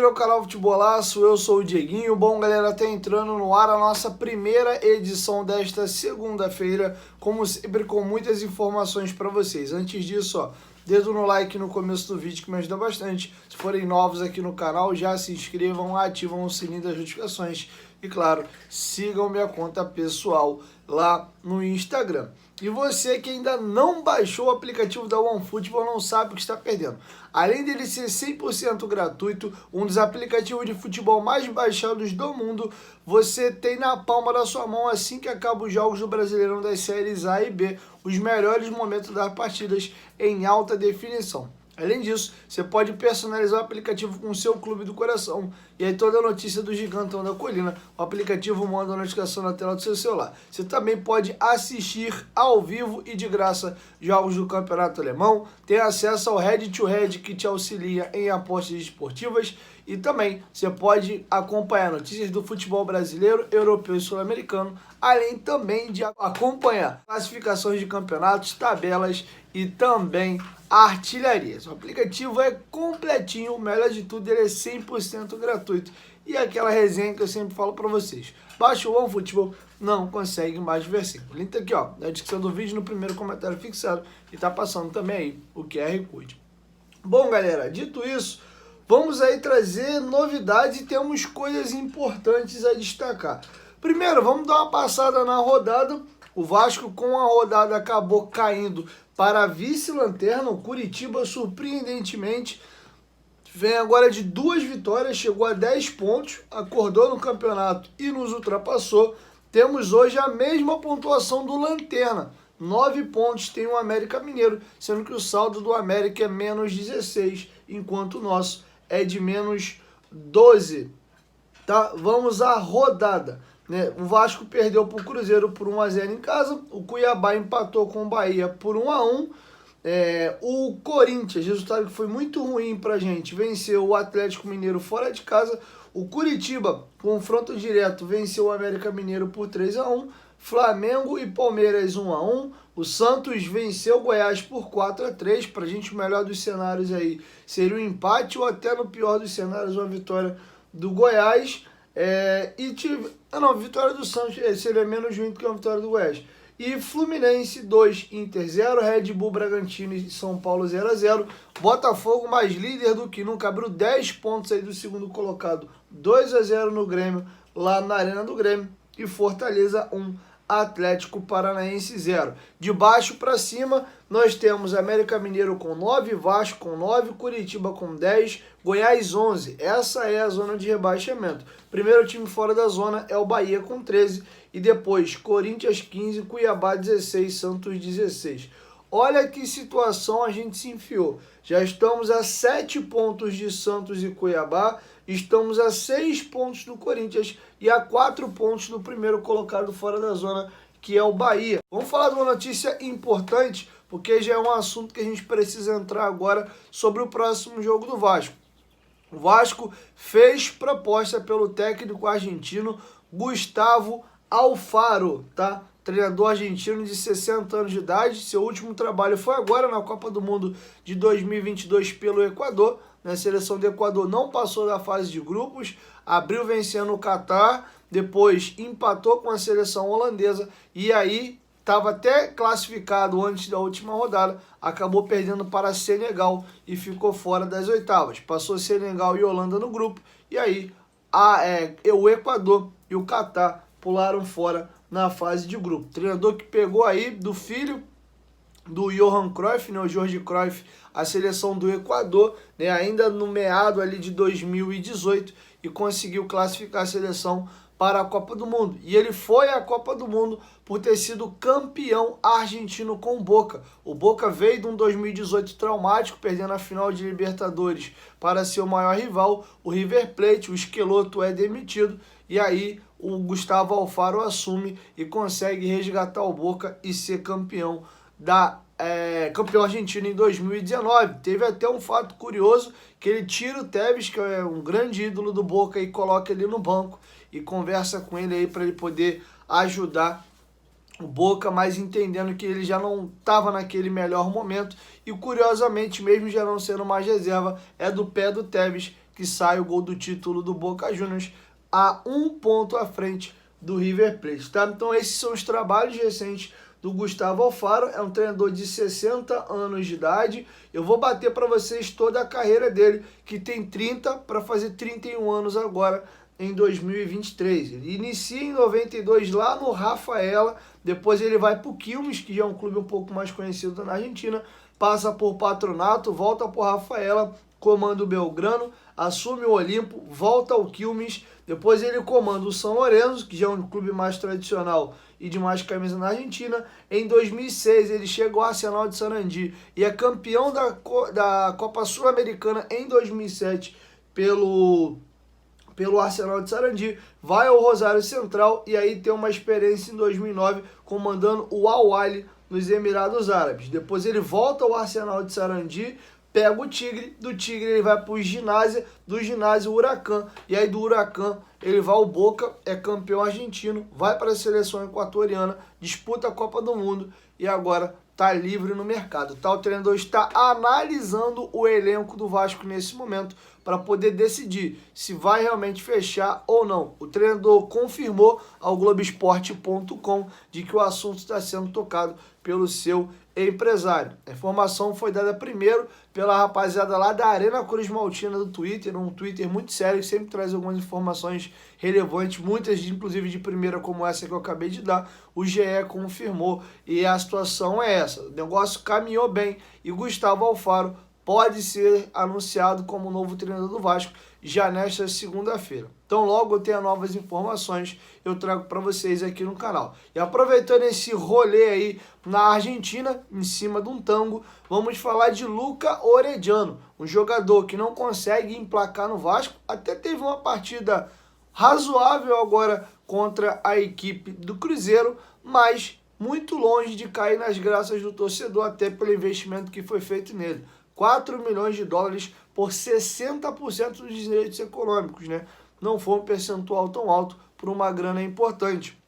ao canal Futebolaço, eu sou o Dieguinho. Bom, galera, tá entrando no ar a nossa primeira edição desta segunda-feira, como sempre, com muitas informações para vocês. Antes disso, ó, dedo no like no começo do vídeo que me ajuda bastante. Se forem novos aqui no canal, já se inscrevam, ativam o sininho das notificações e, claro, sigam minha conta pessoal lá no Instagram. E você que ainda não baixou o aplicativo da OneFootball não sabe o que está perdendo. Além dele ser 100% gratuito, um dos aplicativos de futebol mais baixados do mundo, você tem na palma da sua mão, assim que acabam os jogos do Brasileirão das séries A e B, os melhores momentos das partidas em alta definição. Além disso, você pode personalizar o aplicativo com o seu clube do coração. E aí toda a notícia do Gigantão da Colina, o aplicativo manda a notificação na tela do seu celular. Você também pode assistir ao vivo e de graça jogos do Campeonato Alemão. Tem acesso ao Head to Head, que te auxilia em apostas esportivas. E também você pode acompanhar notícias do futebol brasileiro, europeu e sul-americano, além também de acompanhar classificações de campeonatos, tabelas e também artilharias. O aplicativo é completinho, o melhor de tudo, ele é 100% gratuito. E aquela resenha que eu sempre falo para vocês: baixa o OneFootball, não consegue mais versículo. O link tá aqui, ó, na descrição do vídeo, no primeiro comentário fixado, e tá passando também aí o QR Code. Bom, galera, dito isso, vamos aí trazer novidades e temos coisas importantes a destacar. Primeiro, vamos dar uma passada na rodada. O Vasco, com a rodada, acabou caindo para a vice-lanterna. O Curitiba, surpreendentemente, vem agora de 2 vitórias, chegou a 10 pontos, acordou no campeonato e nos ultrapassou. Temos hoje a mesma pontuação do Lanterna, 9 pontos tem o América Mineiro, sendo que o saldo do América é menos 16, enquanto o nosso é de menos 12. Tá? Vamos à rodada. O Vasco perdeu para o Cruzeiro por 1-0 em casa. O Cuiabá empatou com o Bahia por 1-1. O Corinthians, resultado que foi muito ruim para a gente, venceu o Atlético Mineiro fora de casa. O Curitiba, confronto direto, venceu o América Mineiro por 3-1. Flamengo e Palmeiras 1-1. O Santos venceu o Goiás por 4-3. Para a gente, o melhor dos cenários aí seria um empate, ou até no pior dos cenários, uma vitória do Goiás. Vitória do Santos seria menos ruim do que uma vitória do Goiás. E Fluminense 2, Inter 0, Red Bull Bragantino e São Paulo 0-0. Botafogo, mais líder do que nunca, abriu 10 pontos aí do segundo colocado, 2-0 no Grêmio, lá na Arena do Grêmio. E Fortaleza 1, Atlético Paranaense 0. De baixo para cima, nós temos América Mineiro com 9, Vasco com 9, Curitiba com 10, Goiás 11. Essa é a zona de rebaixamento. Primeiro time fora da zona é o Bahia com 13 e depois Corinthians 15, Cuiabá 16, Santos 16. Olha que situação a gente se enfiou. Já estamos a 7 pontos de Santos e Cuiabá, estamos a 6 pontos do Corinthians e a 4 pontos do primeiro colocado fora da zona, que é o Bahia. Vamos falar de uma notícia importante, porque já é um assunto que a gente precisa entrar agora sobre o próximo jogo do Vasco. O Vasco fez proposta pelo técnico argentino Gustavo Alfaro, tá? Treinador argentino de 60 anos de idade. Seu último trabalho foi agora na Copa do Mundo de 2022 pelo Equador. A seleção do Equador não passou da fase de grupos, abriu vencendo o Catar, depois empatou com a seleção holandesa e aí estava até classificado antes da última rodada, acabou perdendo para Senegal e ficou fora das oitavas. Passou Senegal e Holanda no grupo e aí o Equador e o Catar pularam fora na fase de grupo. Treinador que pegou aí do filho do Johan Cruyff, o Jorge Cruyff, a seleção do Equador, ainda no meado ali de 2018, e conseguiu classificar a seleção para a Copa do Mundo. E ele foi à Copa do Mundo por ter sido campeão argentino com o Boca. O Boca veio de um 2018 traumático, perdendo a final de Libertadores para seu maior rival, o River Plate. O Esqueloto é demitido e aí o Gustavo Alfaro assume e consegue resgatar o Boca e ser campeão campeão argentino em 2019. Teve até um fato curioso, que ele tira o Tevez, que é um grande ídolo do Boca, e coloca ele no banco e conversa com ele aí para ele poder ajudar o Boca, mas entendendo que ele já não estava naquele melhor momento. E curiosamente, mesmo já não sendo mais reserva, é do pé do Tevez que sai o gol do título do Boca Juniors a 1 ponto à frente do River Plate, tá? Então esses são os trabalhos recentes do Gustavo Alfaro, é um treinador de 60 anos de idade. Eu vou bater para vocês toda a carreira dele, que tem 30 para fazer 31 anos agora em 2023. Ele inicia em 92 lá no Rafaela, depois ele vai para o Quilmes, que já é um clube um pouco mais conhecido na Argentina, passa por Patronato, volta por Rafaela, comanda o Belgrano, assume o Olimpo, volta ao Quilmes, depois ele comanda o São Lourenço, que já é um clube mais tradicional e de mais camisa na Argentina. Em 2006 ele chega ao Arsenal de Sarandi e é campeão da Copa Sul-Americana em 2007 pelo Arsenal de Sarandi, vai ao Rosário Central e aí tem uma experiência em 2009 comandando o Al-Ahly nos Emirados Árabes. Depois ele volta ao Arsenal de Sarandi, pega o Tigre, do Tigre ele vai para o Ginásio, do Ginásio o Huracan, e aí do Huracan ele vai ao Boca, é campeão argentino, vai para a seleção equatoriana, disputa a Copa do Mundo e agora está livre no mercado. Tá? O treinador está analisando o elenco do Vasco nesse momento para poder decidir se vai realmente fechar ou não. O treinador confirmou ao Globoesporte.com de que o assunto está sendo tocado pelo seu empresário. A informação foi dada primeiro pela rapaziada lá da Arena Cruz Maltina do Twitter, um Twitter muito sério que sempre traz algumas informações relevantes, muitas inclusive de primeira como essa que eu acabei de dar. O GE confirmou e a situação é essa. O negócio caminhou bem e Gustavo Alfaro pode ser anunciado como novo treinador do Vasco já nesta segunda-feira. Então logo eu tenho novas informações, eu trago para vocês aqui no canal. E aproveitando esse rolê aí na Argentina, em cima de um tango, vamos falar de Luca Orediano, um jogador que não consegue emplacar no Vasco, até teve uma partida razoável agora contra a equipe do Cruzeiro, mas muito longe de cair nas graças do torcedor, até pelo investimento que foi feito nele. 4 milhões de dólares por 60% dos direitos econômicos, né? Não foi um percentual tão alto por uma grana importante.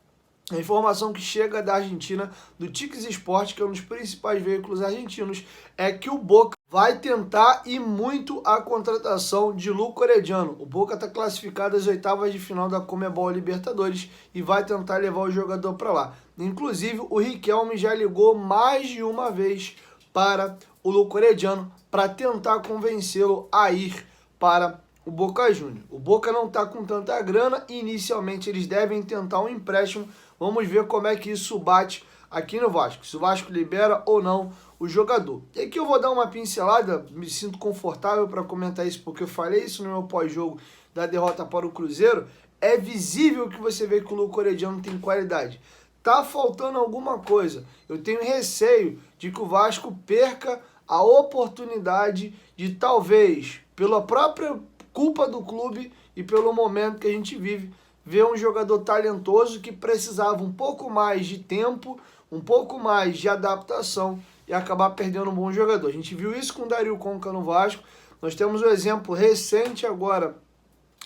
A informação que chega da Argentina, do Tix Sport, que é um dos principais veículos argentinos, é que o Boca vai tentar e muito a contratação de Luca Orediano. O Boca está classificado às oitavas de final da Conmebol Libertadores e vai tentar levar o jogador para lá. Inclusive, o Riquelme já ligou mais de uma vez para o Luca Orediano para tentar convencê-lo a ir para o Boca Juniors. O Boca não está com tanta grana e inicialmente eles devem tentar um empréstimo. Vamos ver como é que isso bate aqui no Vasco, se o Vasco libera ou não o jogador. E aqui eu vou dar uma pincelada, me sinto confortável para comentar isso porque eu falei isso no meu pós-jogo da derrota para o Cruzeiro. É visível que você vê que o Luca Orediano tem qualidade. Tá faltando alguma coisa. Eu tenho receio de que o Vasco perca a oportunidade de talvez, pela própria culpa do clube e pelo momento que a gente vive, ver um jogador talentoso que precisava um pouco mais de tempo, um pouco mais de adaptação e acabar perdendo um bom jogador. A gente viu isso com o Dario Conca no Vasco. Nós temos um exemplo recente agora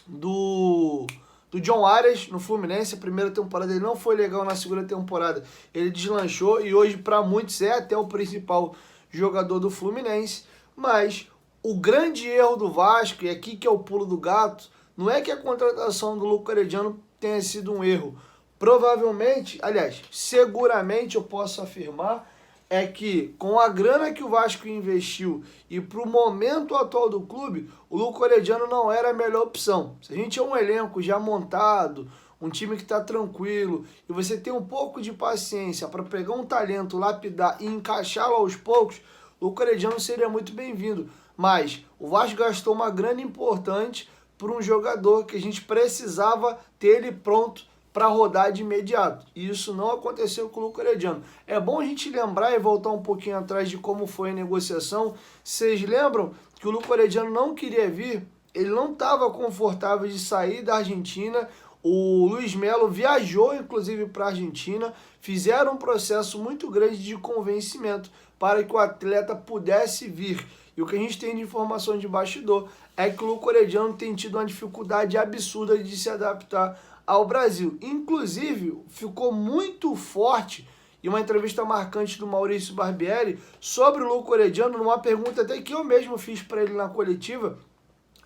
do John Arias no Fluminense. A primeira temporada ele não foi legal, na segunda temporada ele deslanchou e hoje para muitos é até o principal jogador do Fluminense. Mas o grande erro do Vasco, e aqui que é o pulo do gato, não é que a contratação do Luca Orediano tenha sido um erro. Provavelmente, aliás, seguramente eu posso afirmar é que com a grana que o Vasco investiu e para o momento atual do clube, o Luca Orediano não era a melhor opção. Se a gente é um elenco já montado, um time que está tranquilo, e você tem um pouco de paciência para pegar um talento, lapidar e encaixá-lo aos poucos, o Luca Orediano seria muito bem-vindo. Mas o Vasco gastou uma grana importante por um jogador que a gente precisava ter ele pronto para rodar de imediato. E isso não aconteceu com o Luca Orediano. É bom a gente lembrar e voltar um pouquinho atrás de como foi a negociação. Vocês lembram que o Luca Orediano não queria vir? Ele não estava confortável de sair da Argentina. O Luiz Melo viajou, inclusive, para a Argentina. Fizeram um processo muito grande de convencimento para que o atleta pudesse vir. E o que a gente tem de informação de bastidor é que o Luca Orediano tem tido uma dificuldade absurda de se adaptar ao Brasil. Inclusive, ficou muito forte em uma entrevista marcante do Maurício Barbieri sobre o Luca Orediano, numa pergunta até que eu mesmo fiz para ele na coletiva.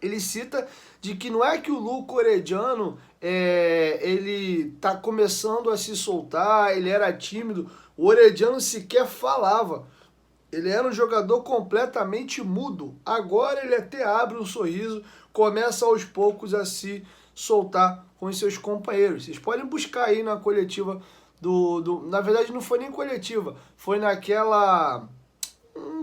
ele cita de que não é que o Luco Orediano ele tá começando a se soltar, ele era tímido, o Orediano sequer falava. Ele era um jogador completamente mudo. Agora ele até abre um sorriso, começa aos poucos a se soltar com os seus companheiros. Vocês podem buscar aí na coletiva na verdade não foi nem coletiva, foi naquela...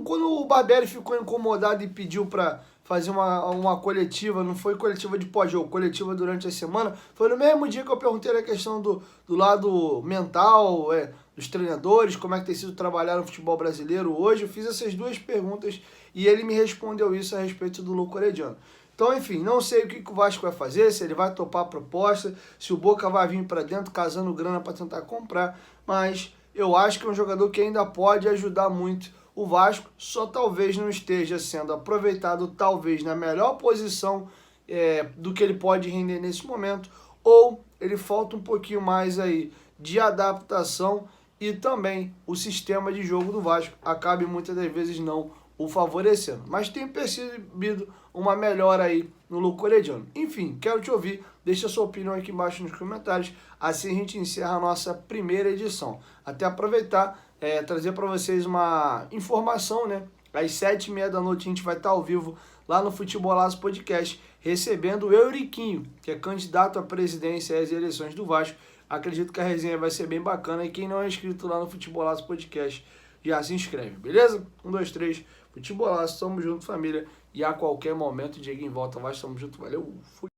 Quando o Barbieri ficou incomodado e pediu para fazer uma coletiva, não foi coletiva de pós-jogo, coletiva durante a semana, foi no mesmo dia que eu perguntei a questão do lado mental, dos treinadores, como é que tem sido trabalhar no futebol brasileiro hoje. Eu fiz essas duas perguntas e ele me respondeu isso a respeito do Luco Orediano. Então, enfim, não sei o que o Vasco vai fazer, se ele vai topar a proposta, se o Boca vai vir para dentro casando grana para tentar comprar, mas eu acho que é um jogador que ainda pode ajudar muito o Vasco, só talvez não esteja sendo aproveitado, talvez na melhor posição do que ele pode render nesse momento, ou ele falta um pouquinho mais aí de adaptação e também o sistema de jogo do Vasco acabe muitas das vezes não o favorecendo. Mas tem percebido uma melhora aí no Luco Orediano. Enfim, quero te ouvir, deixa a sua opinião aqui embaixo nos comentários, assim a gente encerra a nossa primeira edição. Até aproveitar, trazer para vocês uma informação, né? Às 7h30 da noite a gente vai estar ao vivo lá no Futebolaço Podcast, recebendo o Euriquinho, que é candidato à presidência às eleições do Vasco. Acredito que a resenha vai ser bem bacana e quem não é inscrito lá no Futebolaço Podcast já se inscreve, beleza? 1, 2, 3, Futebolaço, tamo junto, família. E a qualquer momento, Dieguinho volta, Vasco, tamo junto, valeu, fui.